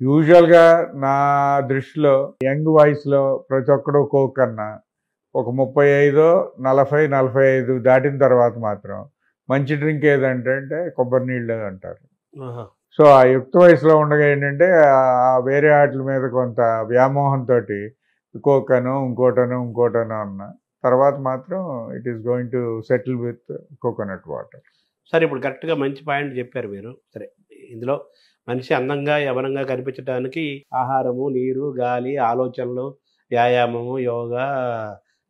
యూజువల్గా నా దృష్టిలో యంగ్ వయసులో ప్రతి ఒక్కడు కోక్ కన్నా ఒక 35, 40, 45 దాటిన తర్వాత మాత్రం మంచి డ్రింక్ ఏదంటే కొబ్బరి నీళ్ళు అంటారు. సో ఆ యుక్త వయసులో ఉండగా ఏంటంటే వేరే వాటి మీద కొంత వ్యామోహంతో కోక్ అనో ఇంకోటనో అన్న తర్వాత మాత్రం it is going to settle with coconut water. సరే, ఇప్పుడు కరెక్ట్గా మంచి పాయింట్ చెప్పారు మీరు. సరే, ఇందులో మనిషి అందంగా యవనంగా కనిపించడానికి ఆహారము, నీరు, గాలి, ఆలోచనలు, వ్యాయామము, యోగా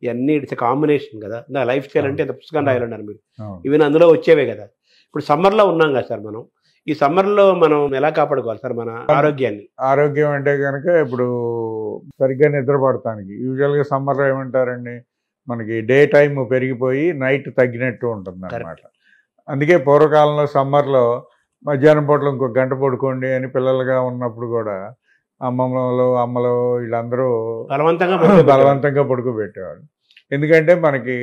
ఇవన్నీ ఇట్స్ కాంబినేషన్ కదా. నా లైఫ్ స్టైల్ అంటే ఇంత పుస్తకం రాయాలన్నారు మీరు, ఇవన్నీ అందులో వచ్చేవే కదా. ఇప్పుడు సమ్మర్లో ఉన్నాం కదా సార్, మనం ఈ సమ్మర్లో మనం ఎలా కాపాడుకోవాలి సార్ మన ఆరోగ్యాన్ని? ఆరోగ్యం అంటే కనుక ఇప్పుడు సరిగ్గా నిద్రపడటానికి యూజువల్గా సమ్మర్లో ఏమంటారండి, మనకి డే టైం పెరిగిపోయి నైట్ తగ్గినట్టు ఉంటుంది అన్నమాట. అందుకే పూర్వకాలంలో సమ్మర్లో మధ్యాహ్నం పూటలో ఇంకో గంట పడుకోండి అని పిల్లలుగా ఉన్నప్పుడు కూడా అమ్మలు వీళ్ళందరూ బలవంతంగా పడుకోబెట్టేవాళ్ళు. ఎందుకంటే మనకి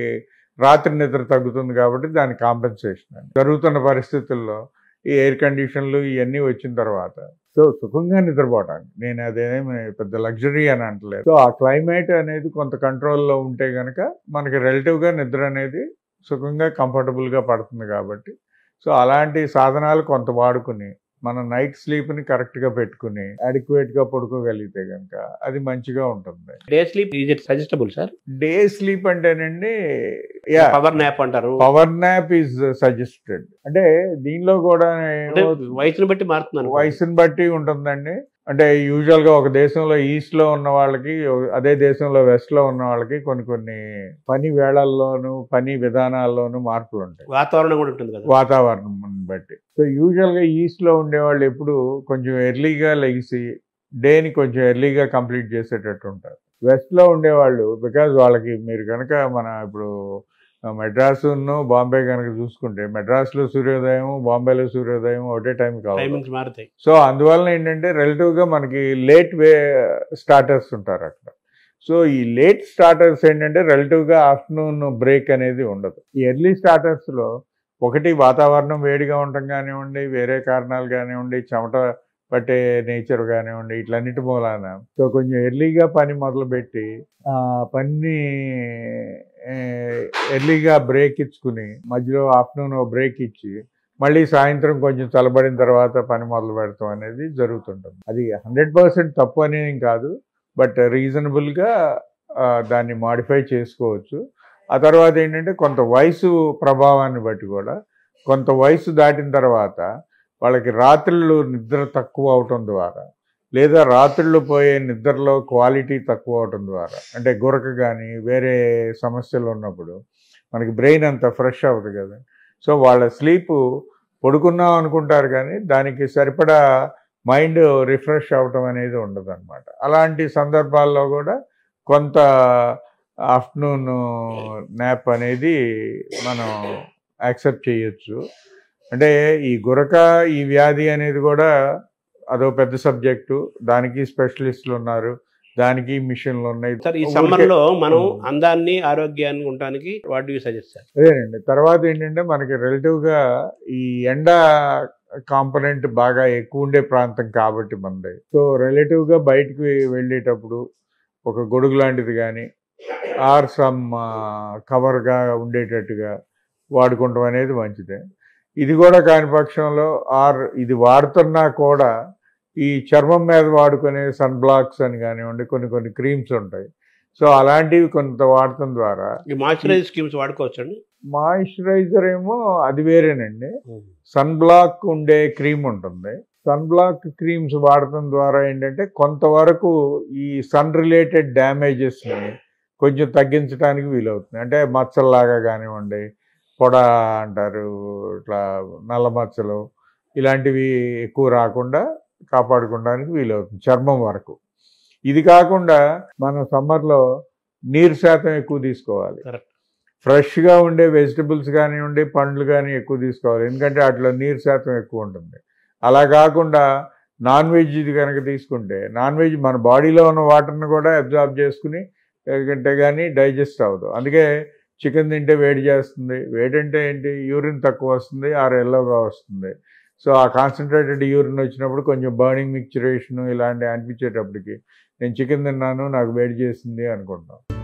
రాత్రి నిద్ర తగ్గుతుంది కాబట్టి దాని కాంపెన్సేషన్ అని. జరుగుతున్న పరిస్థితుల్లో ఈ ఎయిర్ కండిషన్లు ఇవన్నీ వచ్చిన తర్వాత సో సుఖంగా నిద్రపోవటానికి నేను అదేమి పెద్ద లగ్జరీ అని అంటలేదు. సో ఆ క్లైమేట్ అనేది కొంత కంట్రోల్లో ఉంటే కనుక మనకి రిలేటివ్గా నిద్ర అనేది సుఖంగా కంఫర్టబుల్గా పడుతుంది కాబట్టి సో అలాంటి సాధనాలు కొంత వాడుకుని మన నైట్ స్లీప్ని కరెక్ట్గా పెట్టుకుని అడిక్వేట్గా పడుకోగలిగితే కనుక అది మంచిగా ఉంటుంది. Day sleep is it suggestible sir? Day sleep అంటేనండి పవర్ నాప్ అంటారు. Power nap is suggested. అంటే దీనిలో కూడా వయసుని బట్టి మారుతున్నాను. వయసుని బట్టి ఉంటుందండి. అంటే యూజువల్గా ఒక దేశంలో ఈస్ట్లో ఉన్న వాళ్ళకి అదే దేశంలో వెస్ట్లో ఉన్న వాళ్ళకి కొన్ని పని వేళల్లోనూ పని విధానాల్లోనూ మార్పులు ఉంటాయి. వాతావరణం కూడా ఉంటుంది కదా, వాతావరణం బట్టి. సో యూజువల్గా ఈస్ట్లో ఉండేవాళ్ళు ఎప్పుడు కొంచెం ఎర్లీగా లెగిసి డేని కొంచెం ఎర్లీగా కంప్లీట్ చేసేటట్టు ఉంటారు. వెస్ట్లో ఉండేవాళ్ళు బికాజ్ వాళ్ళకి మీరు కనుక మన ఇప్పుడు మెడ్రాసును బాంబే కనుక చూసుకుంటే మెడ్రాస్లో సూర్యోదయం బాంబేలో సూర్యోదయం ఒకటే టైం కావాలి. సో అందువల్ల ఏంటంటే రిలేటివ్గా మనకి లేట్ స్టార్టర్స్ ఉంటారు అక్కడ. సో ఈ లేట్ స్టార్టర్స్ ఏంటంటే రిలేటివ్గా ఆఫ్టర్నూన్ బ్రేక్ అనేది ఉండదు. ఈ ఎర్లీ స్టార్టర్స్లో ఒకటి వాతావరణం వేడిగా ఉండటం కానివ్వండి, వేరే కారణాలు కానివ్వండి, చెమట పట్టే నేచర్ కానివ్వండి, ఇట్లన్నిటి మూలాన సో కొంచెం ఎర్లీగా పని మొదలుపెట్టి పని ఎర్లీగా బ్రేక్ ఇచ్చుకుని మధ్యలో ఆఫ్టర్నూన్ బ్రేక్ ఇచ్చి మళ్ళీ సాయంత్రం కొంచెం చల్లబడిన తర్వాత పని మొదలు పెడతాం అనేది జరుగుతుంటుంది. అది 100% తప్పు అనేది కాదు, బట్ రీజనబుల్గా దాన్ని మాడిఫై చేసుకోవచ్చు. ఆ తర్వాత ఏంటంటే కొంత వయసు ప్రభావాన్ని బట్టి కూడా కొంత వయసు దాటిన తర్వాత వాళ్ళకి రాత్రులు నిద్ర తక్కువ అవటం ద్వారా లేదా రాత్రుళ్ళు పోయే నిద్రలో క్వాలిటీ తక్కువ అవటం ద్వారా అంటే గురక కానీ వేరే సమస్యలు ఉన్నప్పుడు మనకి బ్రెయిన్ అంత ఫ్రెష్ అవ్వదు కదా. సో వాళ్ళ స్లీపు పడుకున్నాం అనుకుంటారు కానీ దానికి సరిపడా మైండ్ రిఫ్రెష్ అవ్వటం అనేది ఉండదు అనమాట. అలాంటి సందర్భాల్లో కూడా కొంత ఆఫ్టర్నూన్ నాప్ అనేది మనం యాక్సెప్ట్ చేయొచ్చు. అంటే ఈ గురక ఈ వ్యాధి అనేది కూడా అదో పెద్ద సబ్జెక్టు, దానికి స్పెషలిస్టులు ఉన్నారు, దానికి మిషన్లు ఉన్నాయి. సార్ ఈ సమ్మర్లో మనం అందాన్ని ఆరోగ్యాన్ని ఉండడానికి what do you suggest sir? అదేనండి. తర్వాత ఏంటంటే మనకి రిలేటివ్గా ఈ ఎండ కాంపనెంట్ బాగా ఎక్కువ ఉండే ప్రాంతం కాబట్టి మనది. సో రిలేటివ్గా బయటికి వెళ్ళేటప్పుడు ఒక గొడుగు లాంటిది కానీ ఆర్ సమ్ కవర్గా ఉండేటట్టుగా వాడుకుంటాం అనేది మంచిదే. ఇది కూడా కాని పక్షంలో ఆర్ ఇది వాడుతున్నా కూడా ఈ చర్మం మీద వాడుకునే సన్ బ్లాక్స్ అని కానివ్వండి కొన్ని క్రీమ్స్ ఉంటాయి. సో అలాంటివి కొంత వాడటం ద్వారా మాయిశ్చరైజర్ క్రీమ్స్ వాడుకోవచ్చండి. మాయిశ్చరైజర్ ఏమో అది వేరేనండి. సన్ బ్లాక్ ఉండే క్రీమ్ ఉంటుంది. సన్ బ్లాక్ క్రీమ్స్ వాడటం ద్వారా ఏంటంటే కొంతవరకు ఈ సన్ రిలేటెడ్ డ్యామేజెస్ని కొంచెం తగ్గించడానికి వీలవుతుంది. అంటే మచ్చల్లాగా కానివ్వండి, పొడ అంటారు, ఇట్లా నల్ల మచ్చలు ఇలాంటివి ఎక్కువ రాకుండా కాపాడుకోవడానికి వీలవుతుంది చర్మం వరకు. ఇది కాకుండా మనం సమ్మర్లో నీరు శాతం ఎక్కువ తీసుకోవాలి. ఫ్రెష్గా ఉండే వెజిటబుల్స్ కానివ్వండి, పండ్లు కానీ ఎక్కువ తీసుకోవాలి, ఎందుకంటే అట్లా నీరు శాతం ఎక్కువ ఉంటుంది. అలా కాకుండా నాన్ వెజ్ ఇది కనుక తీసుకుంటే నాన్ వెజ్ మన బాడీలో ఉన్న వాటర్ని కూడా అబ్జార్బ్ చేసుకుని ఎందుకంటే కానీ డైజెస్ట్ అవ్వదు. అందుకే చికెన్ తింటే వేడి చేస్తుంది. వేడి అంటే ఏంటి, యూరిన్ తక్కువ వస్తుంది, ఆర్ ఎల్లోగా వస్తుంది. సో ఆ కాన్సన్ట్రేటెడ్ యూరిన్ వచ్చినప్పుడు కొంచెం బర్నింగ్ మిక్చరేషన్ ఇలాంటివి అనిపించేటప్పటికి నేను చికెన్ తిన్నాను నాకు వేడి చేసింది అనుకుంటాం.